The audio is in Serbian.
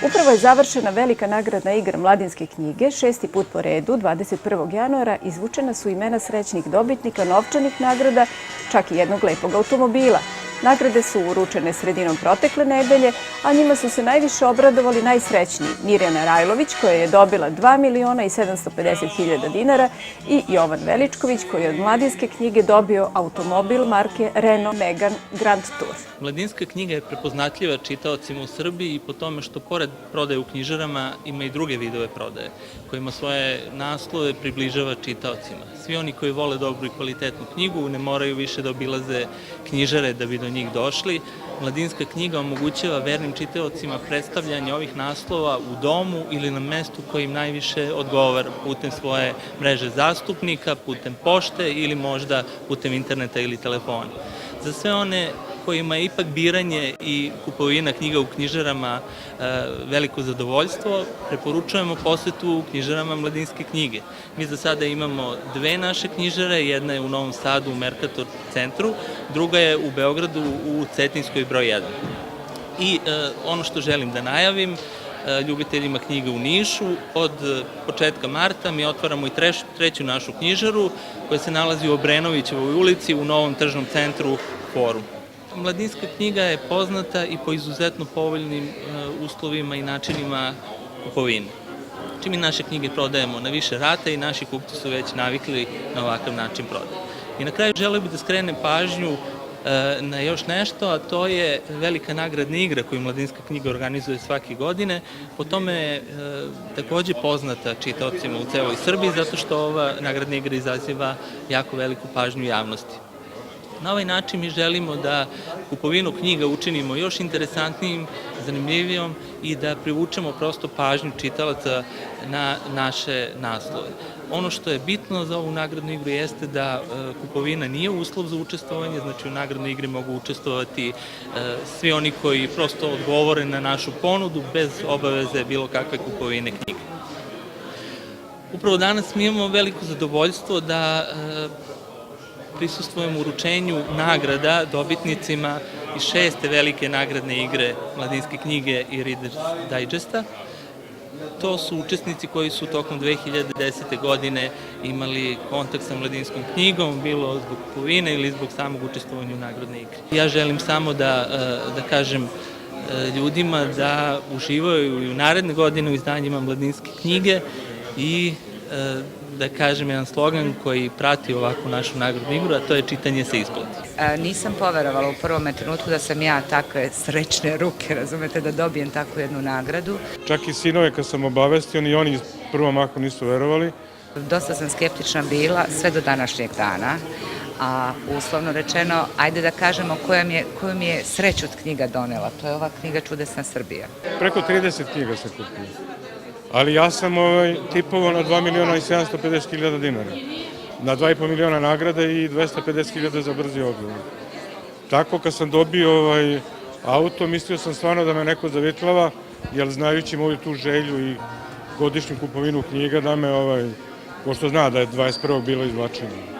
Upravo je završena velika nagradna igra Mladinske knjige, 6. put po redu, 21. januara, izvučena su imena srećnih dobitnika novčanih nagrada, čak i jednog lepog automobila. Nagrade su uručene sredinom protekle nedelje, a njima su se najviše obradovali najsrećniji Mirjana Rajlović, koja je dobila 2.750.000 dinara, i Jovan Veličković, koji je od Mladinske knjige dobio automobil marke Renault Megane Grand Tour. Mladinska knjiga je prepoznatljiva čitaocima u Srbiji i po tome što pored prodaje u knjižarama ima i druge vidove prodaje, kojima svoje naslove približava čitaocima. Svi oni koji vole dobru i kvalitetnu knjigu ne moraju više da obilaze knjižare da bi do njih došli. Mladinska knjiga omogućava vernim čitaocima predstavljanje ovih naslova u domu ili na mestu koji im najviše odgovara, putem svoje mreže zastupnika, putem pošte ili možda putem interneta ili telefona. Za sve one kojima je ipak biranje i kupovina knjiga u knjižarama veliko zadovoljstvo, preporučujemo posetu u knjižarama Mladinske knjige. Mi za sada imamo dve naše knjižare, jedna je u Novom Sadu u Mercator centru, druga je u Beogradu u Cetinskoj broj 1. I ono što želim da najavim, ljubiteljima knjiga u Nišu, od početka marta mi otvaramo i treću našu knjižaru koja se nalazi u Obrenovićevoj ulici u Novom tržnom centru Forum. Mladinska knjiga je poznata i po izuzetno povoljnim uslovima i načinima kupovine. Mi naše knjige prodajemo na više rata i naši kupci su već navikli na ovakav način prodaje. I na kraju želeo bih da skrenem pažnju na još nešto, a to je velika nagradna igra koju Mladinska knjiga organizuje svake godine. Po tome je takođe poznata čitaocima u celoj Srbiji, zato što ova nagradna igra izaziva jako veliku pažnju javnosti. Na ovaj način mi želimo da kupovinu knjiga učinimo još interesantnijim, zanimljivijom i da privučemo prosto pažnju čitalaca na naše naslove. Ono što je bitno za ovu nagradnu igru jeste da kupovina nije uslov za učestvovanje, znači u nagradnoj igri mogu učestvovati svi oni koji prosto odgovore na našu ponudu bez obaveze bilo kakve kupovine knjiga. Upravo danas mi imamo veliko zadovoljstvo da prisustvujemo uručenju nagrada dobitnicima iz 6. velike nagradne igre Mladinske knjige i Reader's Digesta. To su učesnici koji su tokom 2010. godine imali kontakt sa Mladinskom knjigom, bilo zbog kupovine ili zbog samog učestvovanja u nagradnoj igri. Ja želim samo da kažem ljudima da uživaju i u naredne godine u izdanjima Mladinske knjige i da kažem jedan slogan koji prati ovakvu našu nagradnu igru, a to je čitanje se isplati. Nisam poverovala u prvom trenutku da sam ja takve srećne ruke, razumete, da dobijem takvu jednu nagradu. Čak i sinove kad sam obavestio, ni oni prvom mahu nisu verovali. Dosta sam skeptična bila sve do današnjeg dana, a uslovno rečeno, ajde da kažemo koju mi je sreću od knjiga donela. To je ova knjiga Čudesna Srbija. Preko 30 knjiga sam kupio. Ali ja sam tipovao na 2.750.000 dinara, na 2,5 miliona nagrada i 250.000 za brzi odgovor. Tako kad sam dobio auto, mislio sam stvarno da me neko zavitlava, jer znajući moju tu želju i godišnju kupovinu knjiga, da me, pošto zna da je 21. bilo izvlačenje.